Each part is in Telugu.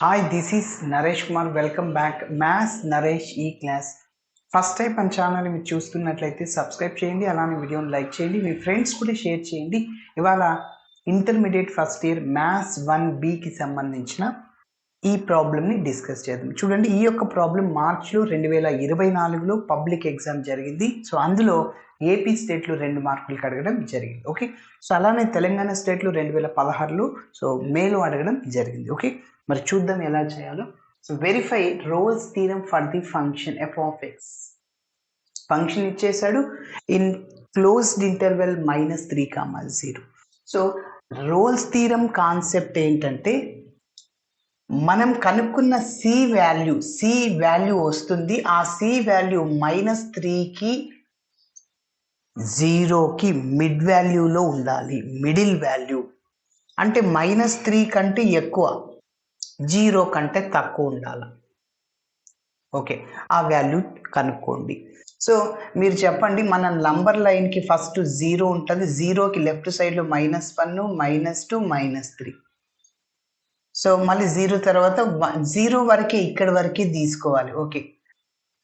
Hi, this is Naresh Kumar. Welcome back. Maths Naresh E-Class. First time మన ఛానల్ మీరు చూస్తున్నట్లయితే సబ్స్క్రైబ్ చేయండి, అలానే వీడియోని లైక్ చేయండి, మీ ఫ్రెండ్స్ కూడా షేర్ చేయండి. ఇవాళ ఇంటర్మీడియట్ ఫస్ట్ ఇయర్ మ్యాథ్స్ 1Bకి సంబంధించిన ఈ ప్రాబ్లమ్ని డిస్కస్ చేద్దాం. చూడండి, ఈ యొక్క ప్రాబ్లం మార్చిలో 2024లో పబ్లిక్ ఎగ్జామ్ జరిగింది. సో అందులో ఏపీ స్టేట్లో 2 మార్కులకు అడగడం జరిగింది. ఓకే, సో అలానే తెలంగాణ స్టేట్లో 2016లో సో మేలో అడగడం జరిగింది. ఓకే, మరి చూద్దాం ఎలా చేయాలో. So verify Rolle's theorem for the function F of X. Function ఇచ్చేసాడు in closed interval -3, 0. So Rolle's theorem concept ఏంటంటే, మనం కనుక్కున్న సి వాల్యూ వస్తుంది. ఆ సి వాల్యూ -3కి 0కి మిడ్ వాల్యూలో ఉండాలి. మిడిల్ వాల్యూ అంటే -3 కంటే ఎక్కువ, 0 కంటే తక్కువ ఉండాలి. ఓకే, ఆ వాల్యూ కనుక్కోండి. సో మీరు చెప్పండి, మన నంబర్ లైన్కి ఫస్ట్ 0 ఉంటుంది. 0కి లెఫ్ట్ సైడ్లో -1, -2, -3. సో మళ్ళీ 0 తర్వాత 0 వరకే, ఇక్కడ వరకే తీసుకోవాలి. ఓకే,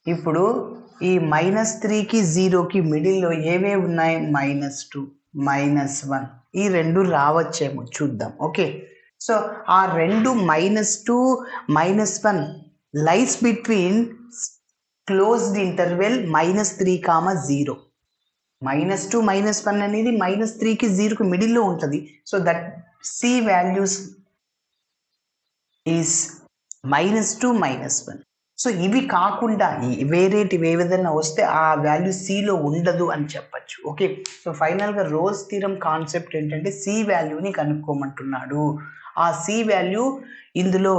ఇప్పుడు ఈ -3కి 0కి మిడిల్లో ఏవే ఉన్నాయి? -2, -1, ఈ రెండు రావచ్చేమో చూద్దాం. ఓకే, సో ఆ రెండు -2, -1 లైస్ బిట్వీన్ క్లోజ్డ్ ఇంటర్వెల్ -3, 0. -2, -1 అనేది -3కి 0కి మిడిల్లో ఉంటుంది. So that c values is -2, -1. So ఇవి కాకుండా వేరేటివి ఏ విధంగా వస్తే ఆ వాల్యూ సిలో ఉండదు అని చెప్పచ్చు. ఓకే, సో ఫైనల్గా రోల్స్ థీరం కాన్సెప్ట్ ఏంటంటే సి వాల్యూని కనుక్కోమంటున్నాడు. ఆ సి వాల్యూ ఇందులో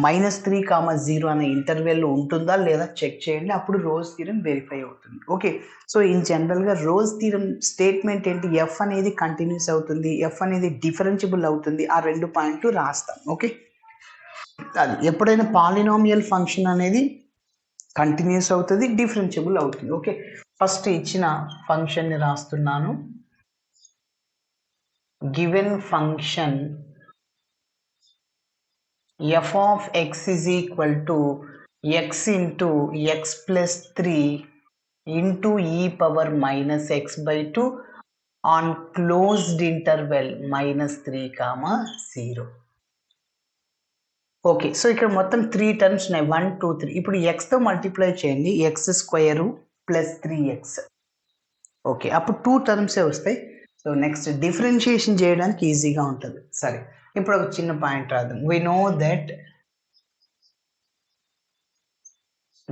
-3, 0 అనే ఇంటర్వెల్లో ఉంటుందా లేదా చెక్ చేయండి. అప్పుడు రోల్స్ థీరం వెరిఫై అవుతుంది. ఓకే, సో ఇన్ జనరల్గా రోల్స్ థీరం స్టేట్మెంట్ ఏంటి? ఎఫ్ అనేది కంటిన్యూస్ అవుతుంది, ఎఫ్ అనేది డిఫరెన్షియబుల్ అవుతుంది. ఆ 2 పాయింట్లు రాస్తాం. ఓకే, అది ఎప్పుడైనా పాలినామియల్ ఫంక్షన్ అనేది కంటిన్యూస్ అవుతుంది, డిఫరెన్షియబుల్ అవుతుంది. ఓకే, ఫస్ట్ ఇచ్చిన ఫంక్షన్ని రాస్తున్నాను. Given function f of x is equal to x into x plus 3 into e power minus x by 2 on closed interval -3, 0. Okay, so ఇక్కడ మొత్తం 3 టర్మ్స్ ఉన్నాయి, 1, 2, 3. ఇప్పుడు ఎక్స్తో మల్టిప్లై చేయండి, x² + 3x. ఓకే, అప్పుడు 2 టర్మ్సే వస్తాయి. సో నెక్స్ట్ డిఫరెన్షియేషన్ చేయడానికి ఈజీగా ఉంటుంది. సరే, ఇప్పుడు ఒక చిన్న పాయింట్ రాద్దాం.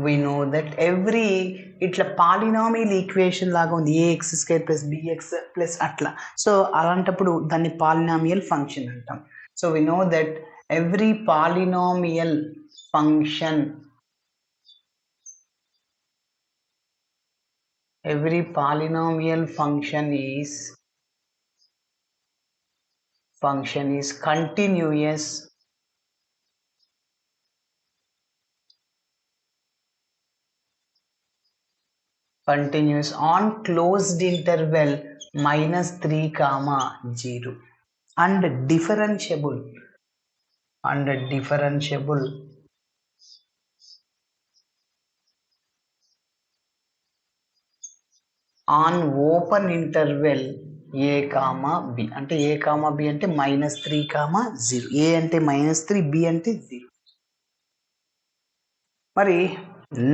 we know that every ఇట్లా పాలినామియల్ ఈక్వేషన్ లాగా ఉంది, ax² + bx ప్లస్ అట్లా. సో అలాంటప్పుడు దాన్ని పాలినామియల్ ఫంక్షన్ అంటాం. So we know that every polynomial function is continuous on closed interval -3, 0 and differentiable on open interval a, b. అంటే a, b అంటే -3, 0. a అంటే -3, b అంటే 0. మరి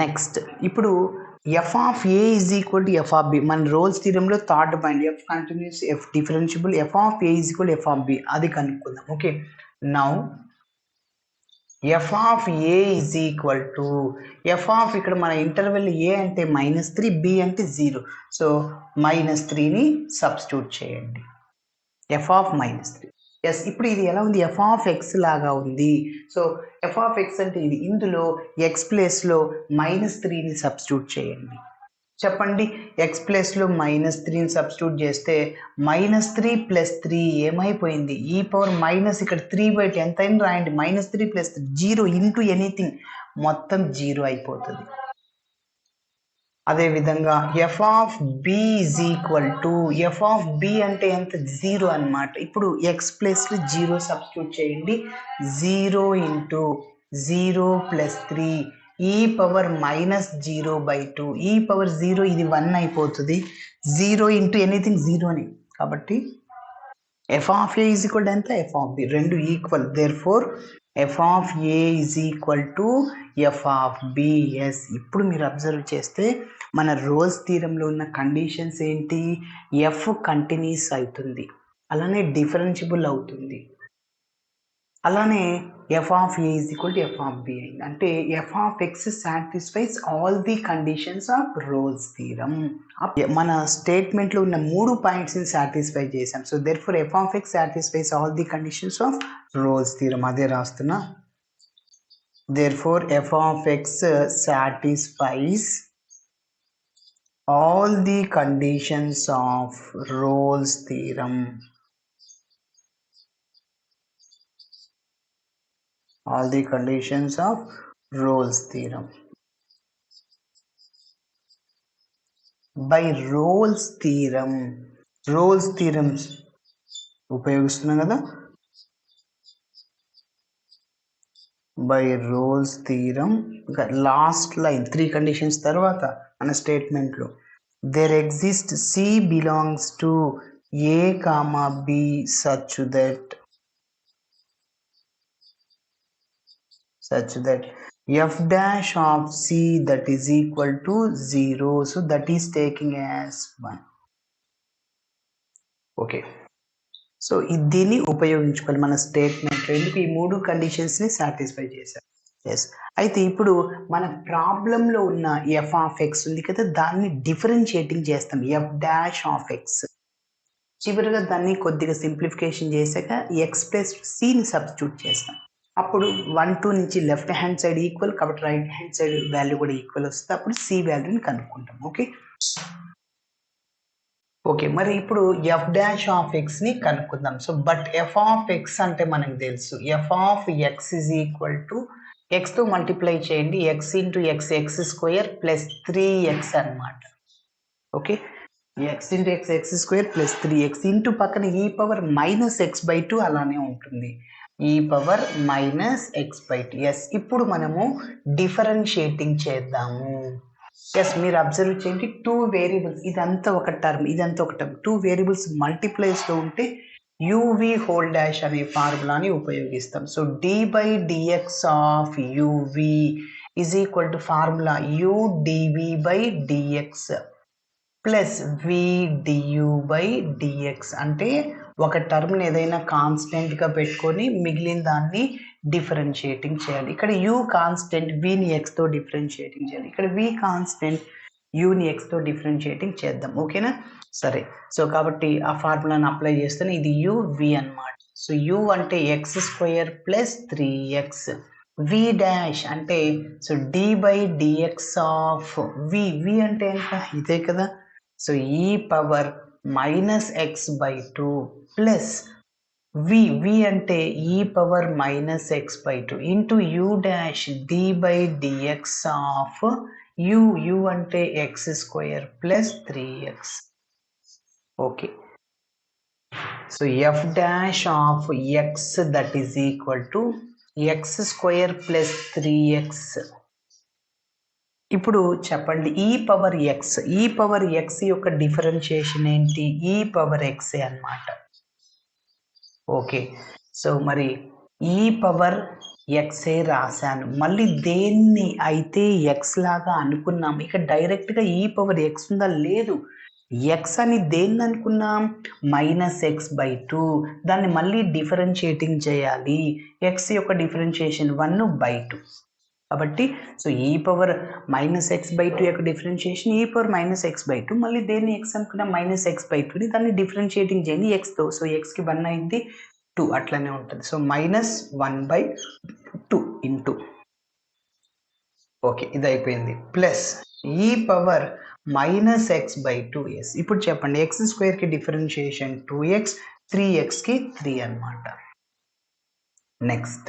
నెక్స్ట్ ఇప్పుడు f of a is equal to f of b. మన రోల్స్ థీరంలో third point, f continuous, f differentiable, f of a is equal to f of b, అది కనుక్కుందాం. Okay, now f of a is equal to f of, ఇక్కడ మన ఇంటర్వెల్ a అంటే -3, b అంటే 0. సో -3ని సబ్స్టిట్యూట్ చేయండి, f of -3. ఎస్, ఇప్పుడు ఇది ఎలా ఉంది? f of x లాగా ఉంది. సో f of x అంటే ఇది, ఇందులో x ప్లేస్లో -3ని సబ్స్టిట్యూట్ చేయండి. చెప్పండి, x ప్లేస్లో -3ని సబ్స్టిట్యూట్ చేస్తే -3 + 3 ఏమైపోయింది? e పవర్ మైనస్, ఇక్కడ 3/10 ఎంత అయినా రాయండి, -3 + 3 0 ఇంటూ ఎనీథింగ్, మొత్తం 0 అయిపోతుంది. అదేవిధంగా f of b is equal to f of b అంటే ఎంత 0 అనమాట. ఇప్పుడు ఎక్స్ ప్లస్లో 0 సబ్స్టిట్యూట్ చేయండి. 0 ఇంటూ 0 ప్లస్ 3 ఈ పవర్ మైనస్ 0/2 ఈ పవర్ 0 ఇది 1 అయిపోతుంది. 0 ఇంటూ ఎనీథింగ్ 0ని కాబట్టి f of a is equal to ఎంత ఎఫ్ ఆఫ్ బి రెండు equal. Therefore f of a is equal to f of b. Yes ఇప్పుడు మీరు అబ్జర్వ్ చేస్తే మన రోల్స్ థీరంలో ఉన్న కండిషన్స్ ఏంటి? ఎఫ్ కంటిన్యూస్ అవుతుంది, అలానే డిఫరెన్షియబుల్ అవుతుంది, అలానే f of a is equal to f of b అయింది. అంటే f of x satisfies all the conditions of Rolle's theorem. మన స్టేట్మెంట్లో ఉన్న 3 పాయింట్స్ని సాటిస్ఫై చేసాం. So therefore f of x satisfies all the conditions of Rolle's theorem. అదే రాస్తున్నా. Therefore f of x satisfies all the conditions of Rolle's theorem. All the conditions of Rolle's theorem. By Rolle's theorem, Rolle's theorems ఉపయోగిస్తున్నాం కదా. By roles theorem last line 3 conditions తర్వాత మన స్టేట్మెంట్లో there exists C belongs to A comma B such that f dash of C that is equal to 0. So that is taking as 1. Okay. So దీన్ని ఉపయోగించుకోవాలి మన స్టేట్మెంట్లో. ఎందుకు ఈ 3 కండిషన్స్ని సాటిస్ఫై చేశారు. ఎస్ అయితే ఇప్పుడు మన ప్రాబ్లంలో ఉన్న ఎఫ్ ఆఫ్ ఎక్స్ ఉంది కదా, దాన్ని డిఫరెన్షియేటింగ్ చేస్తాం. ఎఫ్ డాష్ ఆఫ్ ఎక్స్ చివరిగా దాన్ని కొద్దిగా సింప్లిఫికేషన్ చేశాక ఎక్స్ ప్లస్ సిని సబ్స్టిట్యూట్ చేస్తాం. అప్పుడు 1 2 నుంచి లెఫ్ట్ హ్యాండ్ సైడ్ ఈక్వల్ కాబట్టి రైట్ హ్యాండ్ సైడ్ వాల్యూ కూడా ఈక్వల్ వస్తుంది. అప్పుడు సి వాల్యూని కనుక్కుంటాం. ఓకే మరి ఇప్పుడు ఎఫ్ డాష్ ఆఫ్ ఎక్స్ని కనుక్కుందాం. So but f of x అంటే మనకు తెలుసు f of x is equal to ఎక్స్తో మల్టిప్లై చేయండి, x into x x square plus 3x అనమాట. Okay x into x x square plus 3x into పక్కన ఈ పవర్ మైనస్ x/2 అలానే ఉంటుంది. ఈ పవర్ మైనస్ x/2. ఎస్ ఇప్పుడు మనము డిఫరెన్షియేటింగ్ చేద్దాము. ఎస్ మీరు అబ్జర్వ్ చేయండి 2 వేరియబుల్స్ ఇదంతా ఒక టర్మ్ 2 వేరియబుల్స్ మల్టిప్లైస్లో ఉంటే యువి హోల్ డాష్ అనే ఫార్ములాని ఉపయోగిస్తాం. So d/dx of UV is equal to formula u/dv/dx plus v/du/dx. అంటే ఒక టర్మ్ని ఏదైనా కాన్స్టెంట్గా పెట్టుకొని మిగిలిన దాన్ని డిఫరెన్షియేటింగ్ చేయాలి. ఇక్కడ u కాన్స్టెంట్ vని xతో డిఫరెన్షియేటింగ్ చేయాలి. ఇక్కడ v కాన్స్టెంట్ uని xతో డిఫరెన్షియేటింగ్ చేద్దాం. ఓకేనా సరే. సో కాబట్టి ఆ ఫార్ములాని అప్లై చేస్తేనే ఇది u v అనమాట. సో u అంటే x² plus 3x, v dash అంటే సో d/dx ఆఫ్ v అంటే ఎంత ఇదే కదా. సో ఈ power minus x/2 plus v అంటే ఈ power minus x/2 into u dash d/dx of u అంటే x² plus 3x. Okay so F dash of X that is equal to x² plus 3x. ఇప్పుడు చెప్పండి ఈ పవర్ ఎక్స్ యొక్క డిఫరెన్షియేషన్ ఏంటి? ఈ పవర్ ఎక్సే అన్నమాట. ఓకే సో మరి ఈ పవర్ ఎక్సే రాశాను. మళ్ళీ దేన్ని అయితే ఎక్స్ లాగా అనుకున్నాం, ఇక డైరెక్ట్గా ఈ పవర్ ఎక్స్ ఉందా? లేదు. ఎక్స్ అని దేన్ని అనుకున్నాం? Minus x/2. దాన్ని మళ్ళీ డిఫరెన్షియేటింగ్ చేయాలి. ఎక్స్ యొక్క డిఫరెన్షియేషన్ 1/2 కాబట్టి సో ఈ పవర్ మైనస్ x/2 యొక్క డిఫరెన్షియేషన్ ఈ పవర్ మైనస్ x/2. మళ్ళీ దేన్ని ఎక్స్ అనుకున్నాం? మైనస్ x/2ని దాన్ని డిఫరెన్షియేటింగ్ చేయండి ఎక్స్తో. సో ఎక్స్కి 1 అయింది 2 అట్లనే ఉంటుంది. సో మైనస్ 1/2 ఇంటూ ఓకే ఇది అయిపోయింది ప్లస్ ఈ పవర్ మైనస్ x/2. ఎస్ ఇప్పుడు చెప్పండి x² డిఫరెన్షియేషన్ 2x, 3xకి 3 అనమాట. నెక్స్ట్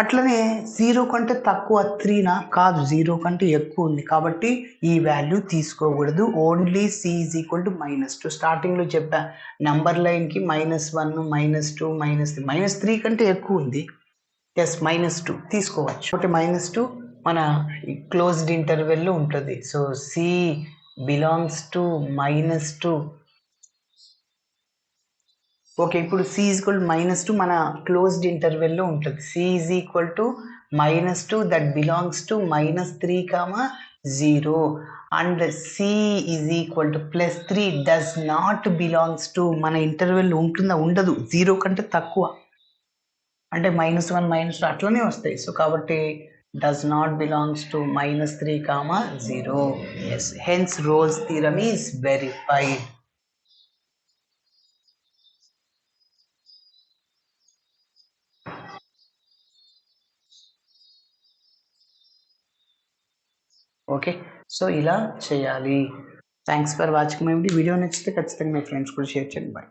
అట్లనే 0 కంటే తక్కువ 3నా కాదు, 0 కంటే ఎక్కువ ఉంది కాబట్టి ఈ వాల్యూ తీసుకోకూడదు. Only c is equal to -2. స్టార్టింగ్లో చెప్పా నంబర్ లైన్కి -1 -2 -3 -3 కంటే ఎక్కువ ఉంది. ఎస్ -2 తీసుకోవచ్చు. ఒకటి -2 మన క్లోజ్డ్ ఇంటర్వెల్లో ఉంటుంది. So c belongs to -2. Okay, ఇప్పుడు సి ఈజ్ ఈక్వల్ -2 మన క్లోజ్డ్ ఇంటర్వెల్లో ఉంటుంది. C is equal to -2 that belongs to -3, 0 and c is equal to +3 does not belongs to మన ఇంటర్వెల్ ఉంటుందా, ఉండదు, 0 కంటే తక్కువ అంటే -1 -2 అట్లనే వస్తాయి. సో కాబట్టి does not belongs to -3, 0. Yes, hence Rolle's theorem is verified. Okay, so ఇలా చేయాలి. Thanks for watching my video. నచ్చితే ఖచ్చితంగా మీ ఫ్రెండ్స్ కూడా షేర్ చేయండి. బాయ్.